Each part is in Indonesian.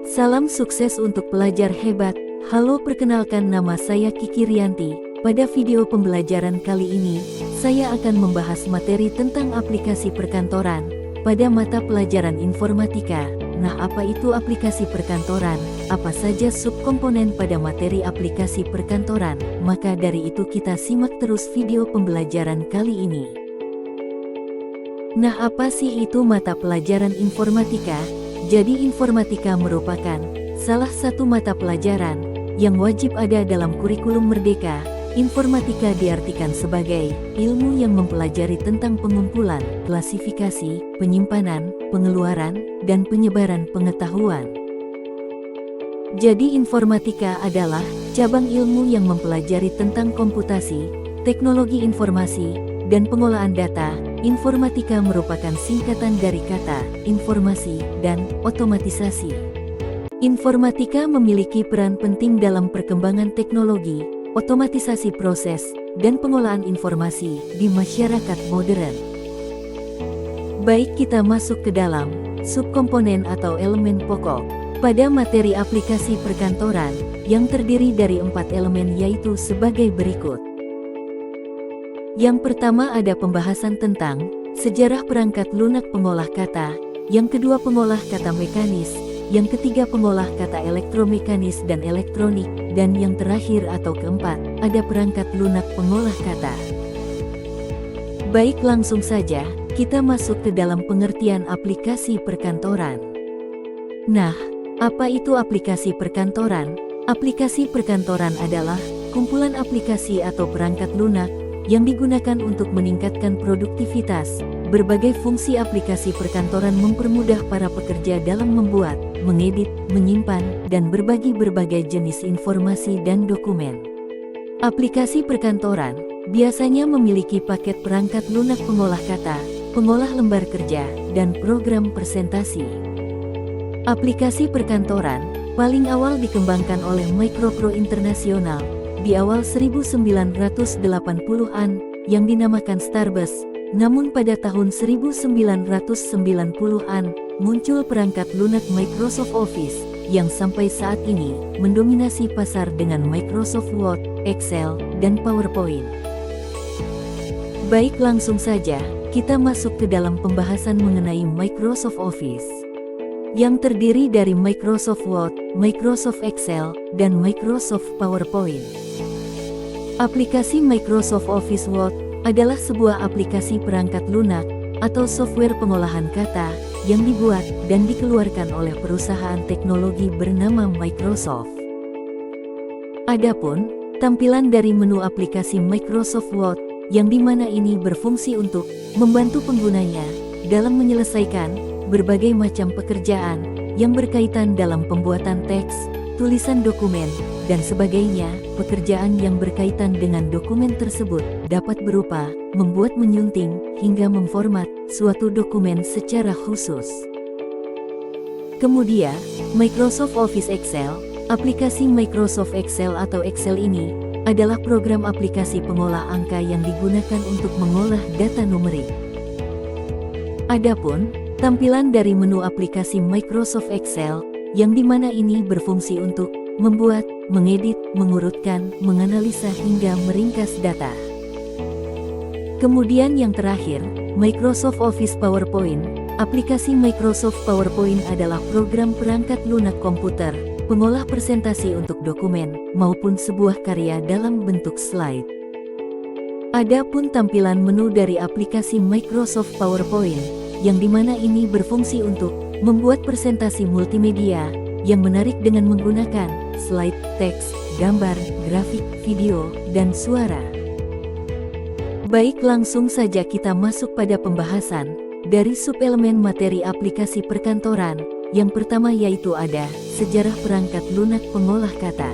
Salam sukses untuk pelajar hebat. Halo, perkenalkan, nama saya Kiki Rianti. Pada video pembelajaran kali ini, saya akan membahas materi tentang aplikasi perkantoran pada mata pelajaran informatika. Nah, apa itu aplikasi perkantoran? Apa saja subkomponen pada materi aplikasi perkantoran? Maka dari itu kita simak terus video pembelajaran kali ini. Nah, apa sih itu mata pelajaran informatika? Jadi informatika merupakan salah satu mata pelajaran yang wajib ada dalam kurikulum merdeka. Informatika diartikan sebagai ilmu yang mempelajari tentang pengumpulan, klasifikasi, penyimpanan, pengeluaran, dan penyebaran pengetahuan. Jadi informatika adalah cabang ilmu yang mempelajari tentang komputasi, teknologi informasi, dan pengolahan data. Informatika merupakan singkatan dari kata informasi dan otomatisasi. Informatika memiliki peran penting dalam perkembangan teknologi, otomatisasi proses, dan pengolahan informasi di masyarakat modern. Baik, kita masuk ke dalam subkomponen atau elemen pokok pada materi aplikasi perkantoran yang terdiri dari 4 elemen, yaitu sebagai berikut. Yang pertama ada pembahasan tentang sejarah perangkat lunak pengolah kata, yang kedua pengolah kata mekanis, yang ketiga pengolah kata elektromekanis dan elektronik, dan yang terakhir atau keempat, ada perangkat lunak pengolah kata. Baik, langsung saja kita masuk ke dalam pengertian aplikasi perkantoran. Nah, apa itu aplikasi perkantoran? Aplikasi perkantoran adalah kumpulan aplikasi atau perangkat lunak yang digunakan untuk meningkatkan produktivitas. Berbagai fungsi aplikasi perkantoran mempermudah para pekerja dalam membuat, mengedit, menyimpan, dan berbagi berbagai jenis informasi dan dokumen. Aplikasi perkantoran biasanya memiliki paket perangkat lunak pengolah kata, pengolah lembar kerja, dan program presentasi. Aplikasi perkantoran paling awal dikembangkan oleh Micropro International di awal 1980-an yang dinamakan Starbus. Namun pada tahun 1990-an muncul perangkat lunak Microsoft Office yang sampai saat ini mendominasi pasar dengan Microsoft Word, Excel, dan PowerPoint. Baik, langsung saja kita masuk ke dalam pembahasan mengenai Microsoft Office yang terdiri dari Microsoft Word, Microsoft Excel, dan Microsoft PowerPoint. Aplikasi Microsoft Office Word adalah sebuah aplikasi perangkat lunak atau software pengolahan kata yang dibuat dan dikeluarkan oleh perusahaan teknologi bernama Microsoft. Adapun tampilan dari menu aplikasi Microsoft Word yang dimana ini berfungsi untuk membantu penggunanya dalam menyelesaikan berbagai macam pekerjaan yang berkaitan dalam pembuatan teks, tulisan dokumen, dan sebagainya. Pekerjaan yang berkaitan dengan dokumen tersebut dapat berupa membuat, menyunting, hingga memformat suatu dokumen secara khusus. Kemudian, Microsoft Office Excel. Aplikasi Microsoft Excel atau Excel ini adalah program aplikasi pengolah angka yang digunakan untuk mengolah data numerik. Adapun tampilan dari menu aplikasi Microsoft Excel yang dimana ini berfungsi untuk membuat, mengedit, mengurutkan, menganalisa, hingga meringkas data. Kemudian yang terakhir, Microsoft Office PowerPoint. Aplikasi Microsoft PowerPoint adalah program perangkat lunak komputer, pengolah presentasi untuk dokumen, maupun sebuah karya dalam bentuk slide. Adapun tampilan menu dari aplikasi Microsoft PowerPoint, yang dimana ini berfungsi untuk membuat presentasi multimedia yang menarik dengan menggunakan slide, teks, gambar, grafik, video, dan suara. Baik, langsung saja kita masuk pada pembahasan dari subelemen materi aplikasi perkantoran. Yang pertama yaitu ada sejarah perangkat lunak pengolah kata.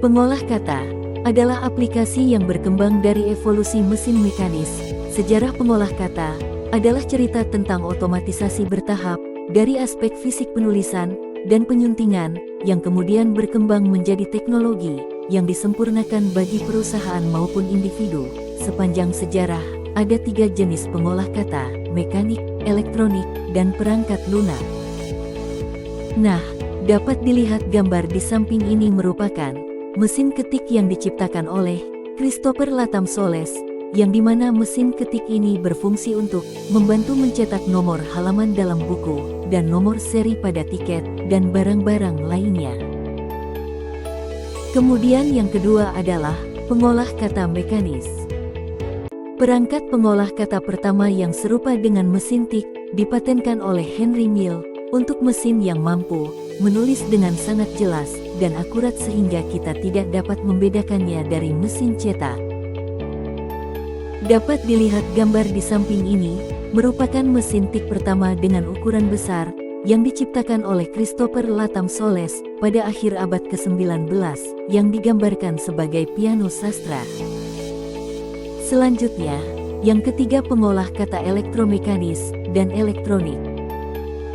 Pengolah kata adalah aplikasi yang berkembang dari evolusi mesin mekanis. Sejarah pengolah kata adalah cerita tentang otomatisasi bertahap dari aspek fisik penulisan dan penyuntingan yang kemudian berkembang menjadi teknologi yang disempurnakan bagi perusahaan maupun individu. Sepanjang sejarah, ada 3 jenis pengolah kata, mekanik, elektronik, dan perangkat lunak. Nah, dapat dilihat gambar di samping ini merupakan mesin ketik yang diciptakan oleh Christopher Latham Soles, yang dimana mesin ketik ini berfungsi untuk membantu mencetak nomor halaman dalam buku dan nomor seri pada tiket dan barang-barang lainnya. Kemudian yang kedua adalah pengolah kata mekanis. Perangkat pengolah kata pertama yang serupa dengan mesin tik dipatenkan oleh Henry Mill untuk mesin yang mampu menulis dengan sangat jelas dan akurat sehingga kita tidak dapat membedakannya dari mesin cetak. Dapat dilihat gambar di samping ini, merupakan mesin tik pertama dengan ukuran besar yang diciptakan oleh Christopher Latham Soles pada akhir abad ke-19 yang digambarkan sebagai piano sastra. Selanjutnya, yang ketiga pengolah kata elektromekanis dan elektronik.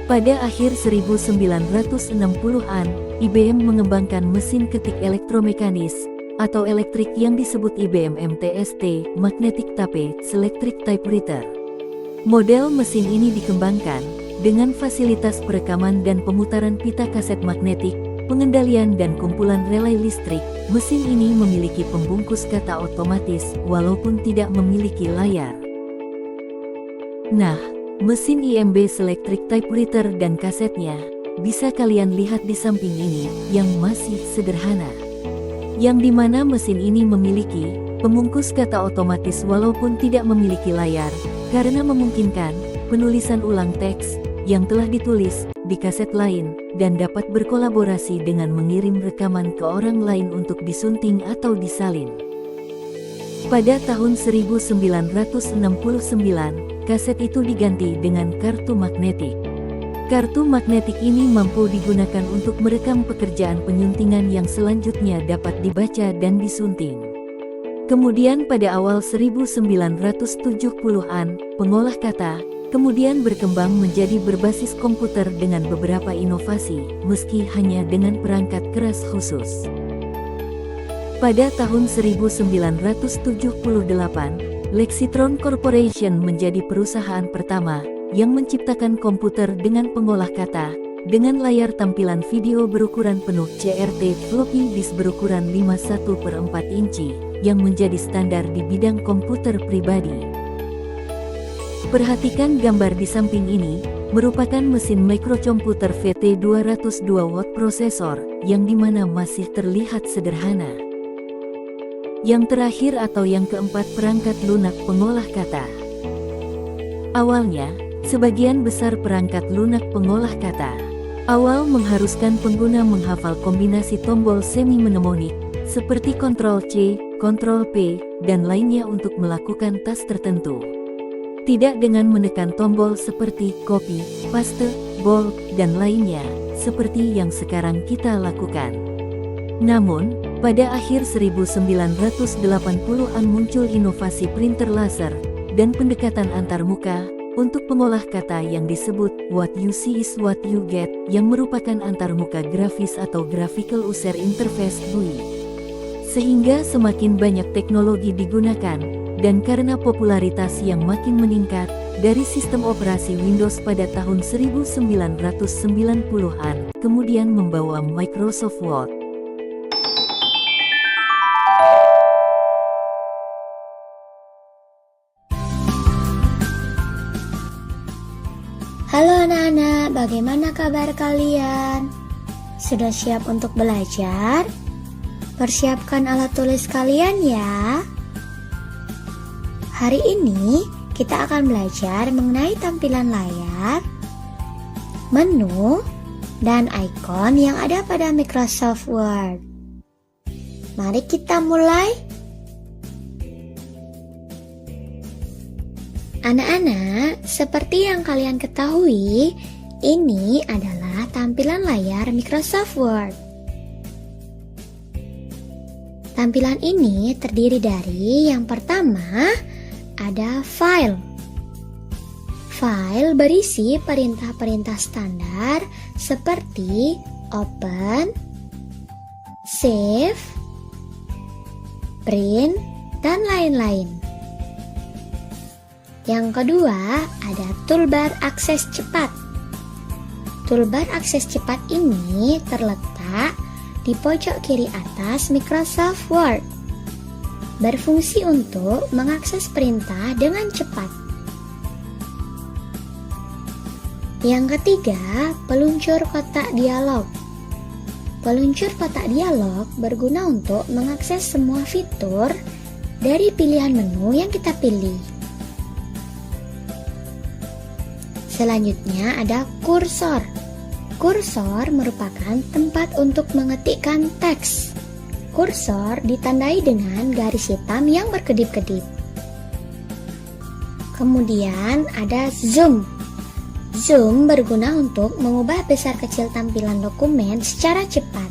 Pada akhir 1960-an, IBM mengembangkan mesin ketik elektromekanis atau elektrik yang disebut IBM MTST, Magnetic Tape Selectric Typewriter. Model mesin ini dikembangkan dengan fasilitas perekaman dan pemutaran pita kaset magnetik, pengendalian dan kumpulan relay listrik. Mesin ini memiliki pembungkus kata otomatis walaupun tidak memiliki layar. Nah, mesin IMB Selectric Typewriter dan kasetnya bisa kalian lihat di samping ini yang masih sederhana. Yang dimana mesin ini memiliki pembungkus kata otomatis walaupun tidak memiliki layar, karena memungkinkan penulisan ulang teks yang telah ditulis di kaset lain dan dapat berkolaborasi dengan mengirim rekaman ke orang lain untuk disunting atau disalin. Pada tahun 1969, kaset itu diganti dengan kartu magnetik. Kartu magnetik ini mampu digunakan untuk merekam pekerjaan penyuntingan yang selanjutnya dapat dibaca dan disunting. Kemudian pada awal 1970-an, pengolah kata kemudian berkembang menjadi berbasis komputer dengan beberapa inovasi, meski hanya dengan perangkat keras khusus. Pada tahun 1978, Lexitron Corporation menjadi perusahaan pertama yang menciptakan komputer dengan pengolah kata, dengan layar tampilan video berukuran penuh CRT floppy disk berukuran 51/4 inci, yang menjadi standar di bidang komputer pribadi. Perhatikan gambar di samping ini, merupakan mesin mikrocomputer VT202 watt prosesor, yang dimana masih terlihat sederhana. Yang terakhir atau yang keempat perangkat lunak pengolah kata. Awalnya, sebagian besar perangkat lunak pengolah kata awal mengharuskan pengguna menghafal kombinasi tombol semi-mnemonik, seperti Ctrl+C, Ctrl+P, dan lainnya untuk melakukan tas tertentu. Tidak dengan menekan tombol seperti copy, paste, bold, dan lainnya, seperti yang sekarang kita lakukan. Namun, pada akhir 1980-an muncul inovasi printer laser dan pendekatan antarmuka untuk pengolah kata yang disebut What You See is What You Get, yang merupakan antarmuka grafis atau Graphical User Interface (GUI). Sehingga semakin banyak teknologi digunakan, dan karena popularitas yang makin meningkat dari sistem operasi Windows pada tahun 1990-an, kemudian membawa Microsoft Word. Halo anak-anak, bagaimana kabar kalian? Sudah siap untuk belajar? Persiapkan alat tulis kalian ya. Hari ini kita akan belajar mengenai tampilan layar, menu, dan ikon yang ada pada Microsoft Word. Mari kita mulai. Anak-anak, seperti yang kalian ketahui, ini adalah tampilan layar Microsoft Word. Tampilan ini terdiri dari yang pertama, ada file. File berisi perintah-perintah standar seperti open, save, print, dan lain-lain. Yang kedua, ada toolbar akses cepat. Toolbar akses cepat ini terletak di pojok kiri atas Microsoft Word. Berfungsi untuk mengakses perintah dengan cepat. Yang ketiga, peluncur kotak dialog. Peluncur kotak dialog berguna untuk mengakses semua fitur dari pilihan menu yang kita pilih. Selanjutnya ada kursor. Kursor merupakan tempat untuk mengetikkan teks. Kursor ditandai dengan garis hitam yang berkedip-kedip. Kemudian ada zoom. Zoom berguna untuk mengubah besar kecil tampilan dokumen secara cepat.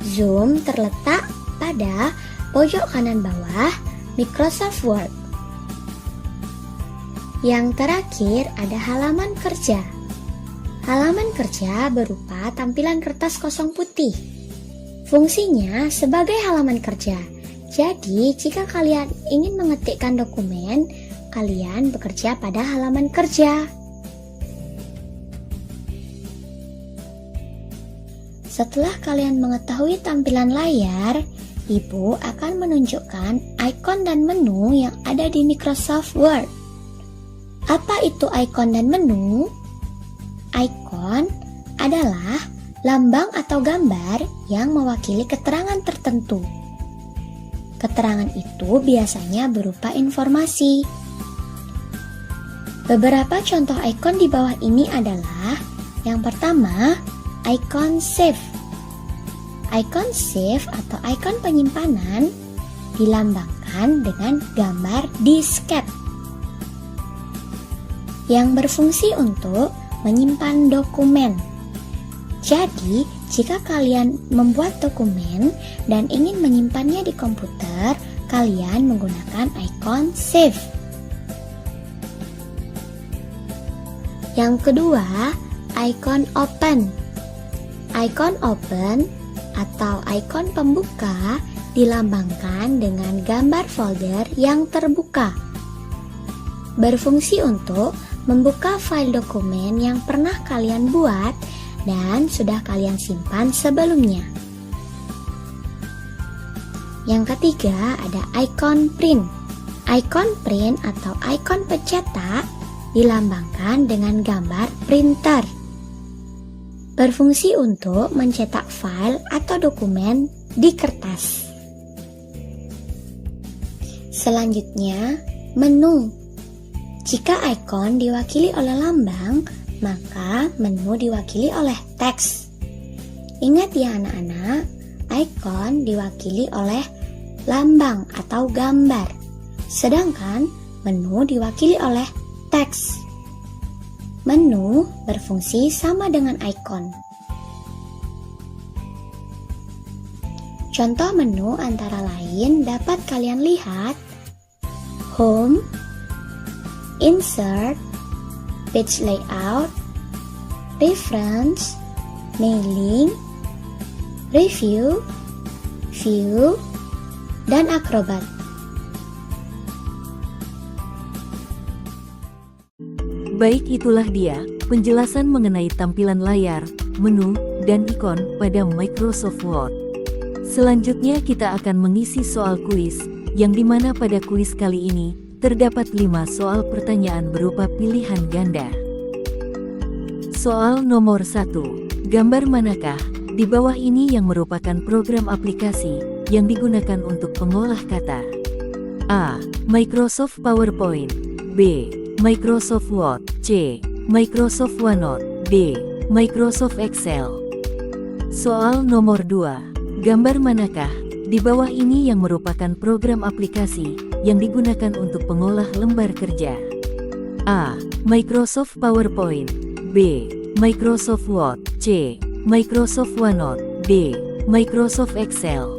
Zoom terletak pada pojok kanan bawah Microsoft Word. Yang terakhir ada halaman kerja. Halaman kerja berupa tampilan kertas kosong putih. Fungsinya sebagai halaman kerja. Jadi, jika kalian ingin mengetikkan dokumen, kalian bekerja pada halaman kerja. Setelah kalian mengetahui tampilan layar, Ibu akan menunjukkan ikon dan menu yang ada di Microsoft Word. Apa itu ikon dan menu? Ikon adalah lambang atau gambar yang mewakili keterangan tertentu. Keterangan itu biasanya berupa informasi. Beberapa contoh ikon di bawah ini adalah yang pertama, ikon save. Ikon save atau ikon penyimpanan dilambangkan dengan gambar diskette yang berfungsi untuk menyimpan dokumen. Jadi, jika kalian membuat dokumen dan ingin menyimpannya di komputer, kalian menggunakan ikon save. Yang kedua, ikon open. Ikon open atau ikon pembuka dilambangkan dengan gambar folder yang terbuka. Berfungsi untuk membuka file dokumen yang pernah kalian buat dan sudah kalian simpan sebelumnya. Yang ketiga ada ikon print. Ikon print atau ikon pencetak dilambangkan dengan gambar printer. Berfungsi untuk mencetak file atau dokumen di kertas. Selanjutnya, menu. Jika ikon diwakili oleh lambang, maka menu diwakili oleh teks. Ingat ya anak-anak, ikon diwakili oleh lambang atau gambar, sedangkan menu diwakili oleh teks. Menu berfungsi sama dengan ikon. Contoh menu antara lain dapat kalian lihat: Home, Insert, Page Layout, Reference, Mailing, Review, View, dan Acrobat. Baik, itulah dia penjelasan mengenai tampilan layar, menu, dan ikon pada Microsoft Word. Selanjutnya kita akan mengisi soal kuis, yang dimana pada kuis kali ini terdapat 5 soal pertanyaan berupa pilihan ganda. Soal nomor 1. Gambar manakah di bawah ini yang merupakan program aplikasi yang digunakan untuk pengolah kata? A. Microsoft PowerPoint. B. Microsoft Word. C. Microsoft OneNote. D. Microsoft Excel. Soal nomor 2. Gambar manakah di bawah ini yang merupakan program aplikasi yang digunakan untuk pengolah lembar kerja? A. Microsoft PowerPoint. B. Microsoft Word. C. Microsoft OneNote. D. Microsoft Excel.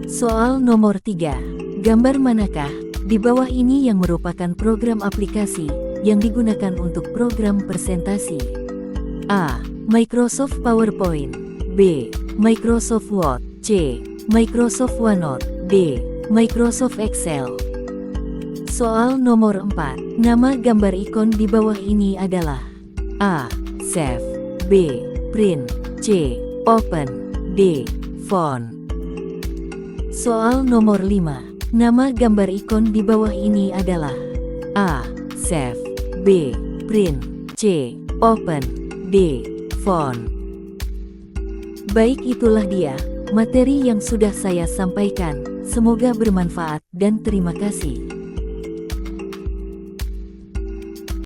Soal nomor 3. Gambar manakah di bawah ini yang merupakan program aplikasi yang digunakan untuk program presentasi? A. Microsoft PowerPoint. B. Microsoft Word. C. Microsoft OneNote. D. Microsoft Excel. Soal nomor 4. Nama gambar ikon di bawah ini adalah A. Save. B. Print. C. Open. D. Font. Soal nomor 5. Nama gambar ikon di bawah ini adalah A. Save. B. Print. C. Open. D. Font. Baik, itulah dia materi yang sudah saya sampaikan. Semoga bermanfaat dan terima kasih.